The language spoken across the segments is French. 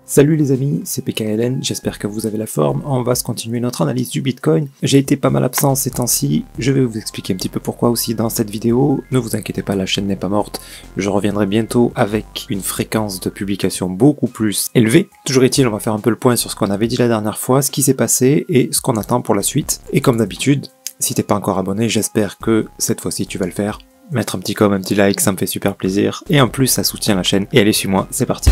Salut les amis, c'est PKLN, j'espère que vous avez la forme. On va se continuer notre analyse du Bitcoin. J'ai été pas mal absent ces temps-ci, je vais vous expliquer un petit peu pourquoi aussi dans cette vidéo. Ne vous inquiétez pas, la chaîne n'est pas morte. Je reviendrai bientôt avec une fréquence de publication beaucoup plus élevée. Toujours est-il, on va faire un peu le point sur ce qu'on avait dit la dernière fois, ce qui s'est passé et ce qu'on attend pour la suite. Et comme d'habitude, si t'es pas encore abonné, j'espère que cette fois-ci tu vas le faire. Mettre un petit com, un petit like, ça me fait super plaisir. Et en plus, ça soutient la chaîne. Et allez, suis-moi, c'est parti.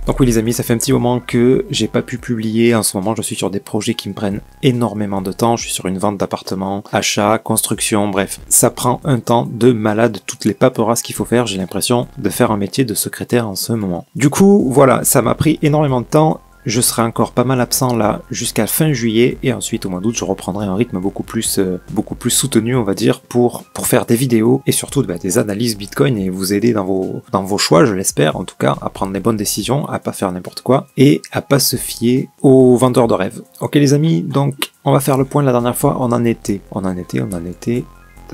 Donc oui les amis, ça fait un petit moment que j'ai pas pu publier. En ce moment, je suis sur des projets qui me prennent énormément de temps. Je suis sur une vente d'appartements, achat, construction, bref. Ça prend un temps de malade, toutes les paperasses qu'il faut faire. J'ai l'impression de faire un métier de secrétaire en ce moment. Du coup, voilà, ça m'a pris énormément de temps. Je serai encore pas mal absent là jusqu'à fin juillet et ensuite au mois d'août je reprendrai un rythme beaucoup plus soutenu on va dire pour faire des vidéos et surtout des analyses Bitcoin et vous aider dans vos choix, je l'espère en tout cas, à prendre les bonnes décisions, à pas faire n'importe quoi et à pas se fier aux vendeurs de rêves. Ok les amis, donc on va faire le point. La dernière fois on en était,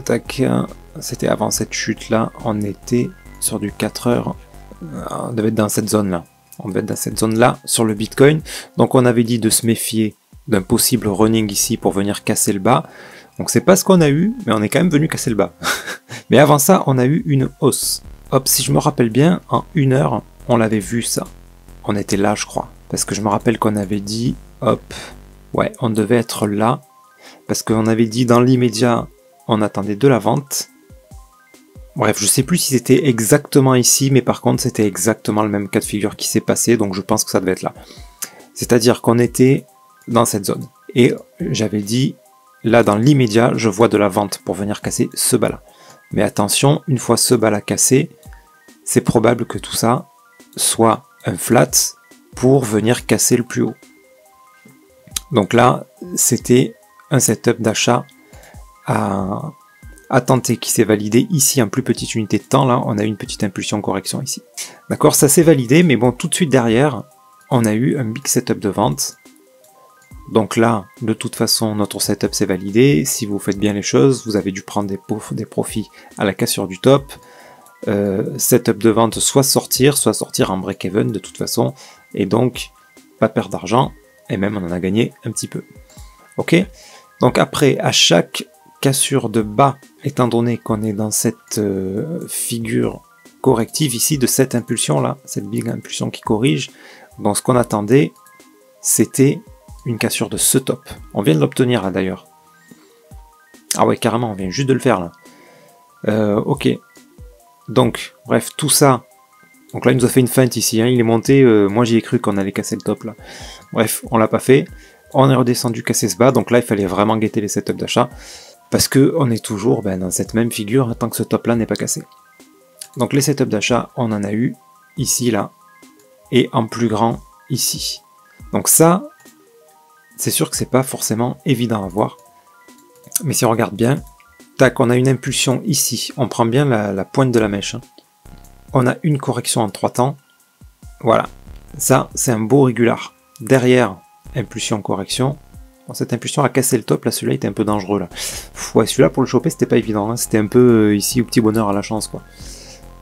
tac, c'était avant cette chute là, on était sur du 4 heures, on devait être dans cette zone là. On devait être dans cette zone-là sur le Bitcoin. Donc on avait dit de se méfier d'un possible running ici pour venir casser le bas. Donc c'est pas ce qu'on a eu, mais on est quand même venu casser le bas. Mais avant ça, on a eu une hausse. Hop, si je me rappelle bien, en 1 heure, on l'avait vu ça. On était là, je crois. Parce que je me rappelle qu'on avait dit, hop, ouais, on devait être là. Parce qu'on avait dit dans l'immédiat, on attendait de la vente. Bref, je sais plus si c'était exactement ici, mais par contre c'était exactement le même cas de figure qui s'est passé, donc je pense que ça devait être là. C'est-à-dire qu'on était dans cette zone. Et j'avais dit, là dans l'immédiat, je vois de la vente pour venir casser ce bas-là. Mais attention, une fois ce bas-là cassé, c'est probable que tout ça soit un flat pour venir casser le plus haut. Donc là, c'était un setup d'achat à tenter qui s'est validé ici en plus petite unité de temps. Là on a eu une petite impulsion correction ici, d'accord, ça s'est validé, mais bon, tout de suite derrière on a eu un big setup de vente. Donc là de toute façon notre setup s'est validé. Si vous faites bien les choses, vous avez dû prendre des profits à la cassure du top. Setup de vente, soit sortir en break-even de toute façon, et donc pas perdre d'argent, et même on en a gagné un petit peu. Ok, donc après à chaque cassure de bas, étant donné qu'on est dans cette figure corrective ici, de cette impulsion là, cette big impulsion qui corrige, donc ce qu'on attendait c'était une cassure de ce top. On vient de l'obtenir là d'ailleurs. Ah ouais, carrément, on vient juste de le faire là. Ok, donc bref, tout ça, donc là il nous a fait une feinte ici, hein. Il est monté, moi j'y ai cru qu'on allait casser le top là. Bref, on l'a pas fait, on est redescendu casser ce bas, donc là il fallait vraiment guetter les setups d'achat. Parce que on est toujours dans cette même figure tant que ce top là n'est pas cassé. Donc les setups d'achat, on en a eu ici, là, et en plus grand ici. Donc ça, c'est sûr que c'est pas forcément évident à voir. Mais si on regarde bien, tac, on a une impulsion ici. On prend bien la pointe de la mèche. Hein. On a une correction en 3 temps. Voilà. Ça, c'est un beau régular. Derrière, impulsion, correction. Bon, cette impulsion a cassé le top, là celui-là était un peu dangereux là. Ouais, celui-là pour le choper c'était pas évident, hein. C'était un peu ici au petit bonheur à la chance quoi.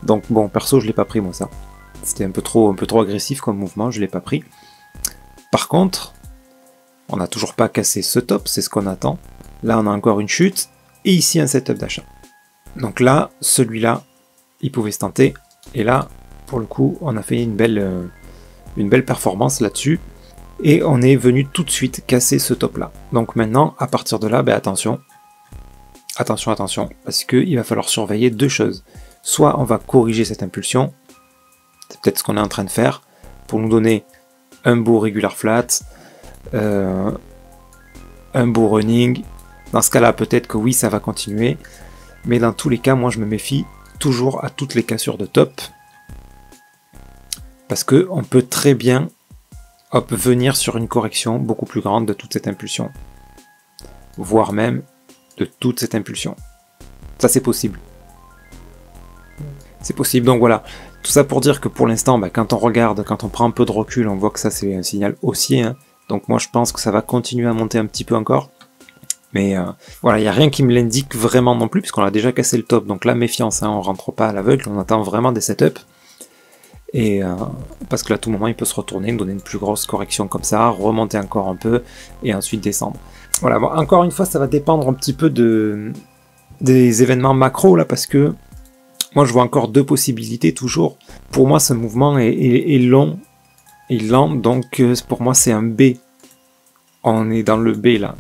Donc bon, perso je l'ai pas pris moi ça. C'était un peu trop agressif comme mouvement, je l'ai pas pris. Par contre, on n'a toujours pas cassé ce top, c'est ce qu'on attend. Là on a encore une chute, et ici un setup d'achat. Donc là, celui-là, il pouvait se tenter, et là, pour le coup, on a fait une belle performance là-dessus. Et on est venu tout de suite casser ce top là. Donc maintenant, à partir de là, attention, parce qu'il va falloir surveiller deux choses. Soit on va corriger cette impulsion, c'est peut-être ce qu'on est en train de faire, pour nous donner un beau regular flat, un beau running. Dans ce cas-là, peut-être que oui, ça va continuer, mais dans tous les cas, moi je me méfie toujours à toutes les cassures de top, parce que on peut très bien venir sur une correction beaucoup plus grande de toute cette impulsion, voire même de toute cette impulsion. Ça c'est possible. C'est possible, donc voilà. Tout ça pour dire que pour l'instant, quand on regarde, quand on prend un peu de recul, on voit que ça c'est un signal haussier. Hein. Donc moi je pense que ça va continuer à monter un petit peu encore. Mais voilà, il n'y a rien qui me l'indique vraiment non plus, puisqu'on a déjà cassé le top. Donc là, méfiance, hein, on rentre pas à l'aveugle, on attend vraiment des setups. Et parce que là, à tout moment, il peut se retourner, nous donner une plus grosse correction comme ça, remonter encore un peu, et ensuite descendre. Voilà, bon, encore une fois, ça va dépendre un petit peu des événements macro, là, parce que moi, je vois encore deux possibilités, toujours. Pour moi, ce mouvement est long, et lent, donc pour moi, c'est un B. On est dans le B, là.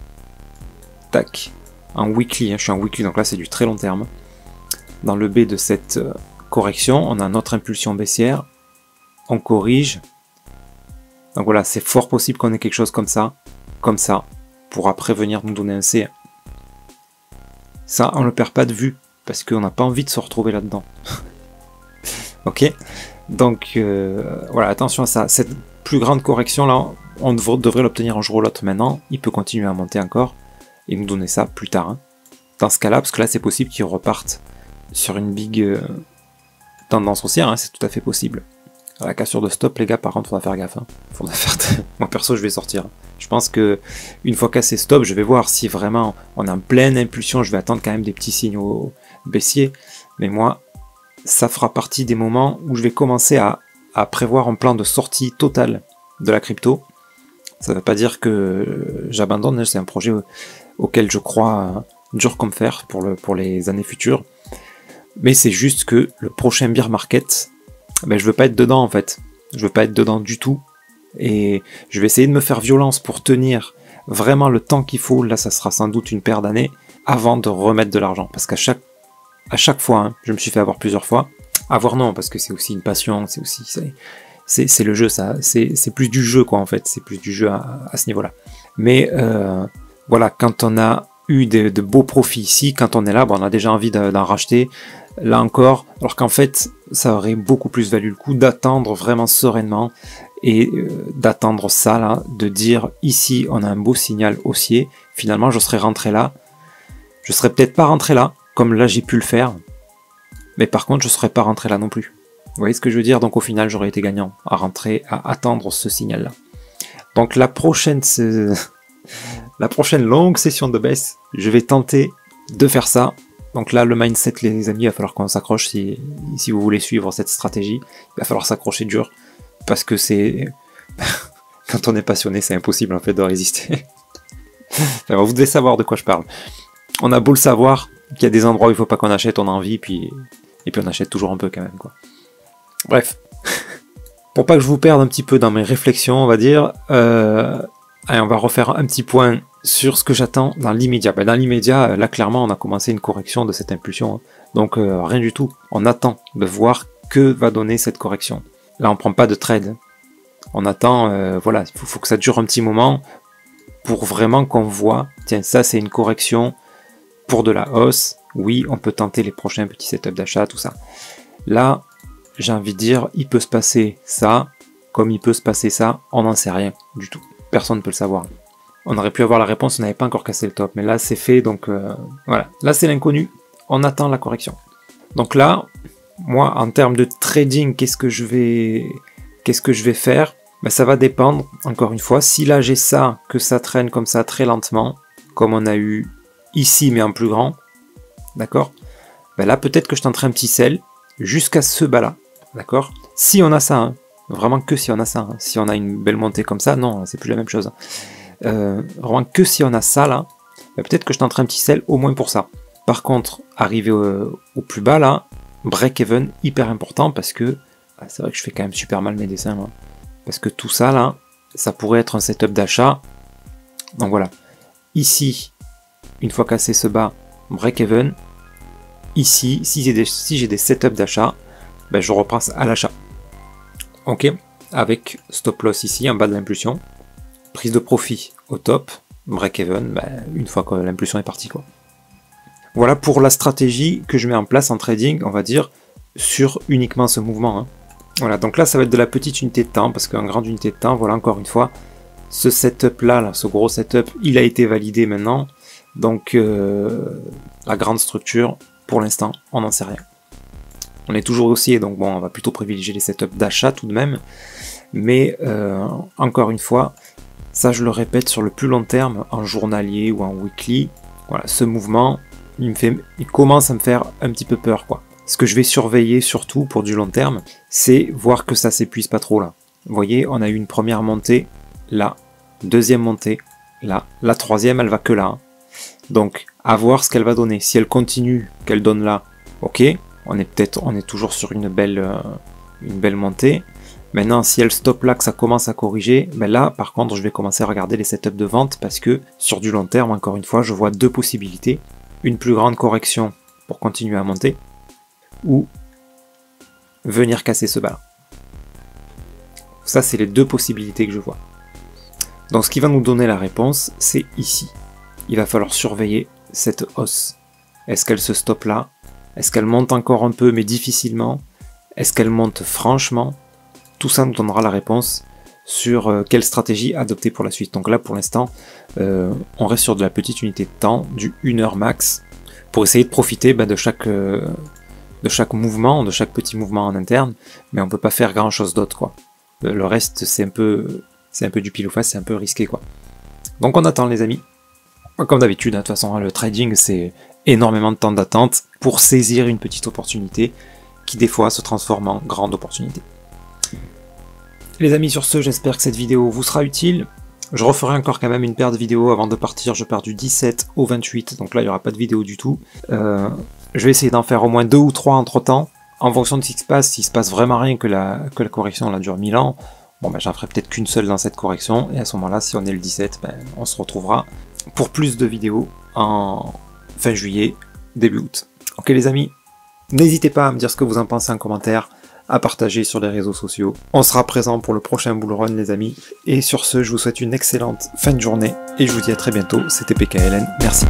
Tac. En weekly, hein, je suis en weekly, donc là, c'est du très long terme. Dans le B de cette correction, on a notre impulsion baissière. On corrige. Donc voilà, c'est fort possible qu'on ait quelque chose comme ça, pour après venir nous donner un C. Ça, on ne le perd pas de vue, parce qu'on n'a pas envie de se retrouver là-dedans. Ok. Donc voilà, attention à ça. Cette plus grande correction là, on devrait l'obtenir un jour ou l'autre maintenant. Il peut continuer à monter encore et nous donner ça plus tard. Hein. Dans ce cas-là, parce que là c'est possible qu'il reparte sur une big tendance haussière, hein, c'est tout à fait possible. La cassure de stop, les gars, par contre, faudra faire gaffe. Hein. Faudra faire. Moi perso, je vais sortir. Je pense que une fois cassé stop, je vais voir si vraiment on est en pleine impulsion. Je vais attendre quand même des petits signaux baissiers. Mais moi, ça fera partie des moments où je vais commencer à prévoir un plan de sortie totale de la crypto. Ça ne veut pas dire que j'abandonne. C'est un projet auquel je crois dur comme fer pour les années futures. Mais c'est juste que le prochain bear market, ben, je veux pas être dedans en fait. Je veux pas être dedans du tout. Et je vais essayer de me faire violence pour tenir vraiment le temps qu'il faut. Là, ça sera sans doute une paire d'années avant de remettre de l'argent. Parce qu'à chaque fois, hein, je me suis fait avoir plusieurs fois. Avoir non, parce que c'est aussi une passion, c'est aussi c'est le jeu, ça. C'est plus du jeu quoi en fait. C'est plus du jeu à ce niveau-là. Mais voilà, quand on a eu de beaux profits ici, quand on est là, bon, on a déjà envie d'en racheter. Là encore, alors qu'en fait, ça aurait beaucoup plus valu le coup d'attendre vraiment sereinement et d'attendre ça là, de dire ici on a un beau signal haussier. Finalement, je serais rentré là. Je serais peut-être pas rentré là, comme là j'ai pu le faire, mais par contre, je serais pas rentré là non plus. Vous voyez ce que je veux dire? Donc au final, j'aurais été gagnant à rentrer, à attendre ce signal là. Donc la prochaine longue session de baisse, je vais tenter de faire ça. Donc là, le mindset, les amis, il va falloir qu'on s'accroche si vous voulez suivre cette stratégie. Il va falloir s'accrocher dur, parce que c'est... Quand on est passionné, c'est impossible en fait de résister. Enfin, vous devez savoir de quoi je parle. On a beau le savoir, qu'il y a des endroits où il ne faut pas qu'on achète, on a envie, et puis on achète toujours un peu quand même, quoi. Bref. Pour pas que je vous perde un petit peu dans mes réflexions, on va dire, allez, on va refaire un petit point sur ce que j'attends dans l'immédiat. Ben, dans l'immédiat, là clairement on a commencé une correction de cette impulsion, hein. Donc rien du tout. On attend de voir que va donner cette correction. Là on prend pas de trade. On attend, voilà, il faut que ça dure un petit moment pour vraiment qu'on voit, tiens ça c'est une correction pour de la hausse. Oui, on peut tenter les prochains petits setups d'achat, tout ça. Là, j'ai envie de dire, il peut se passer ça, comme il peut se passer ça, on n'en sait rien du tout. Personne ne peut le savoir. On aurait pu avoir la réponse, on n'avait pas encore cassé le top, mais là c'est fait, donc voilà. Là c'est l'inconnu, on attend la correction. Donc là, moi en termes de trading, qu'est-ce que je vais faire? Ben, ça va dépendre, encore une fois, si là j'ai ça, que ça traîne comme ça très lentement, comme on a eu ici mais en plus grand, d'accord? Ben là peut-être que je tenterai un petit sell jusqu'à ce bas là, d'accord? Si on a ça, hein, vraiment que si on a ça, hein. Si on a une belle montée comme ça, non, c'est plus la même chose. Vraiment que si on a ça là, ben peut-être que je tenterai un petit sell au moins pour ça. Par contre, arriver au plus bas là, break-even hyper important parce que c'est vrai que je fais quand même super mal mes dessins, moi. Parce que tout ça là, ça pourrait être un setup d'achat. Donc voilà, ici, une fois cassé ce bas, break-even. Ici, si j'ai des setups d'achat, ben je repasse à l'achat. Ok, avec stop loss ici en bas de l'impulsion, prise de profit au top, break-even, ben, une fois que l'impulsion est partie, quoi. Voilà pour la stratégie que je mets en place en trading, on va dire, sur uniquement ce mouvement, hein. Voilà, donc là ça va être de la petite unité de temps, parce qu'en grande unité de temps, voilà encore une fois, ce setup là, ce gros setup, il a été validé maintenant, donc la grande structure, pour l'instant, on n'en sait rien. On est toujours haussier, donc bon, on va plutôt privilégier les setups d'achat tout de même, mais encore une fois, ça je le répète, sur le plus long terme, en journalier ou en weekly, Voilà, ce mouvement, il commence à me faire un petit peu peur, quoi. Ce que je vais surveiller surtout pour du long terme, c'est voir que ça s'épuise pas trop là. Vous voyez, on a eu une première montée là, deuxième montée là, la troisième elle va que là. Donc à voir ce qu'elle va donner. Si elle continue, qu'elle donne là, ok, on est toujours sur une belle montée. Maintenant, si elle stoppe là, que ça commence à corriger, ben là, par contre, je vais commencer à regarder les setups de vente parce que sur du long terme, encore une fois, je vois deux possibilités. Une plus grande correction pour continuer à monter ou venir casser ce bas. Ça, c'est les deux possibilités que je vois. Donc, ce qui va nous donner la réponse, c'est ici. Il va falloir surveiller cette hausse. Est-ce qu'elle se stoppe là? Est-ce qu'elle monte encore un peu, mais difficilement? Est-ce qu'elle monte franchement? Tout ça nous donnera la réponse sur quelle stratégie adopter pour la suite. Donc là, pour l'instant, on reste sur de la petite unité de temps, du 1 heure max, pour essayer de profiter de chaque mouvement, de chaque petit mouvement en interne, mais on peut pas faire grand chose d'autre, quoi. Le reste, c'est un peu du pile ou face, c'est un peu risqué, quoi. Donc on attend, les amis. Comme d'habitude, de toute façon, le trading, c'est énormément de temps d'attente pour saisir une petite opportunité qui, des fois, se transforme en grande opportunité. Les amis, sur ce, j'espère que cette vidéo vous sera utile. Je referai encore quand même une paire de vidéos avant de partir. Je pars du 17 au 28, donc là, il n'y aura pas de vidéo du tout. Je vais essayer d'en faire au moins 2 ou 3 entre-temps. En fonction de ce qui se passe, s'il se passe vraiment rien, que la correction là, dure 1000 ans, bon, ben, j'en ferai peut-être qu'une seule dans cette correction. Et à ce moment-là, si on est le 17, ben, on se retrouvera pour plus de vidéos en fin juillet, début août. Ok les amis, n'hésitez pas à me dire ce que vous en pensez en commentaire, à partager sur les réseaux sociaux. On sera présent pour le prochain Bull Run, les amis. Et sur ce, je vous souhaite une excellente fin de journée et je vous dis à très bientôt. C'était PKLN, merci.